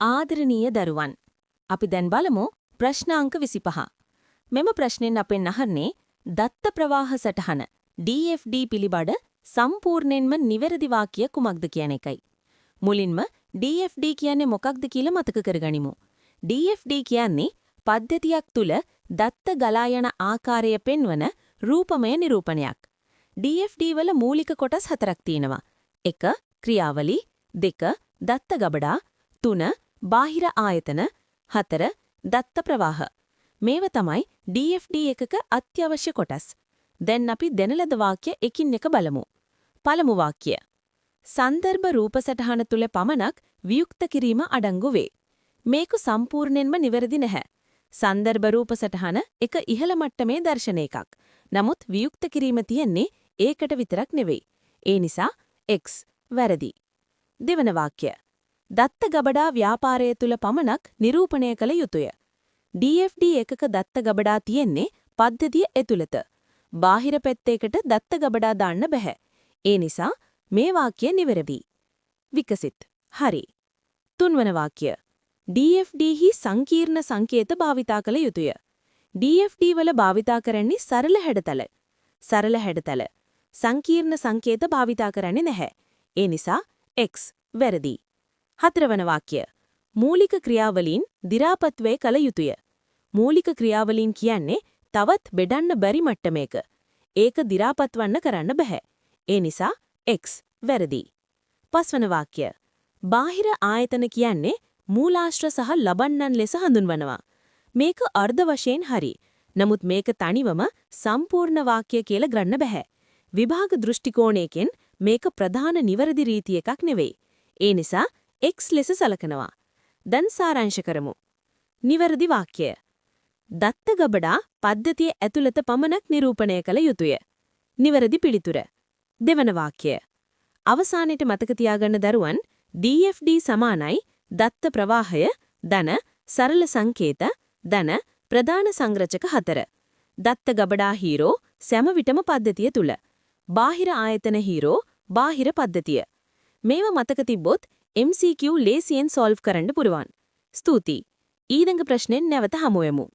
ආදරණීය දරුවන්. අපි දැන් බලමු ප්‍රශ්න අංක 25. මෙම ප්‍රශ්නෙන් අපෙන් අහන්නේ දත්ත ප්‍රවාහ සටහන DFD පිළිබඳ සම්පූර්ණයෙන්ම නිවැරදි වාක්‍ය කුමක්ද කියන එකයි. මුලින්ම DFD කියන්නේ මොකක්ද කියලා මතක කරගනිමු. DFD කියන්නේ පද්ධතියක් තුල දත්ත ගලා යන ආකාරය පෙන්වන රූපමය නිරූපණයක්. DFD වල මූලික කොටස් හතරක් තියෙනවා. 1. ක්‍රියාවලි 2. දත්ත ගබඩා 3. බාහිර ආයතන 4. දත්ත ප්‍රවාහ. මේව තමයි DFD එකක අත්‍යවශ්‍ය කොටස්. දැන් අපි දෙන ලද වාක්‍ය එකින් එක බලමු. පළමු වාක්‍ය. සන්දර්භ රූප සටහන තුල පමණක් වියුක්ත කිරීම අඩංගු වේ. මේක සම්පූර්ණයෙන්ම නිවැරදි නැහැ. සන්දර්භ රූප සටහන එක ඉහළ මට්ටමේ දර්ශන එකක්. නමුත් වියුක්ත කිරීම තියෙන්නේ ඒකට විතරක් නෙවෙයි. ඒ නිසා X වැරදි. දෙවන වාක්‍ය. දත්ත ගබඩා ව්‍යාපාරය තුල පමණක් නිරූපණය කළ යුතුය. DFD එකක දත්ත ගබඩා තියෙන්නේ පද්ධතිය ඇතුළත. බාහිර පැත්තේකට දත්ත ගබඩා දාන්න බෑ. ඒ නිසා මේ වාක්‍ය නිවැරදි. විකසිත. හරි. තුන්වන වාක්‍ය. DFD හි සංකීර්ණ සංකේත භාවිතා කළ යුතුය. DFD වල භාවිතා කරන්නේ සරල හැඩතල. සරල හැඩතල. සංකීර්ණ සංකේත භාවිතා කරන්නේ නැහැ. ඒ නිසා X වැරදි. හතරවන වාක්‍ය. මූලික ක්‍රියාවලීන් දි รา පත් වේ කළ යුතුය. මූලික ක්‍රියාවලීන් කියන්නේ තවත් බෙදන්න බැරි මට්ටමේක. ඒක දි รา පත් වන්න කරන්න බෑ. ඒ නිසා X වැරදි. පස්වන වාක්‍ය. බාහිර ආයතන කියන්නේ මූලාශ්‍ර සහ ලබන්නන් ලෙස හඳුන්වනවා. මේක අර්ධ වශයෙන් හරි. නමුත් මේක තනිවම සම්පූර්ණ වාක්‍ය කියලා ගන්න බෑ. විභාග දෘෂ්ටිකෝණයකින් මේක ප්‍රධාන නිවැරදි රීති එකක් නෙවෙයි. ඒ නිසා X ලෙස සලකනවා. දැන් සාරාංශ කරමු. නිවැරදි වාක්‍ය. දත්ත ගබඩා පද්ධතිය ඇතුළත පමණක් නිරූපණය කළ යුතුය. නිවැරදි පිළිතුර. දෙවන වාක්‍ය. අවසානයේ මතක තියාගන්න දරුවන් DFD සමානයි දත්ත ප්‍රවාහය ධන සරල සංකේත ධන ප්‍රධාන සංරචක 4. දත්ත ගබඩා හීරෝ සෑම විටම පද්ධතිය තුල. බාහිර ආයතන හීරෝ බාහිර පද්ධතිය. මේව මතක තිබ්බොත් MCQ ලේසියෙන් සෝල්ව් කරන්න පුරුවන්. ස්තුතියි. ඊළඟ ප්‍රශ්නෙන් නැවත හමු වෙමු.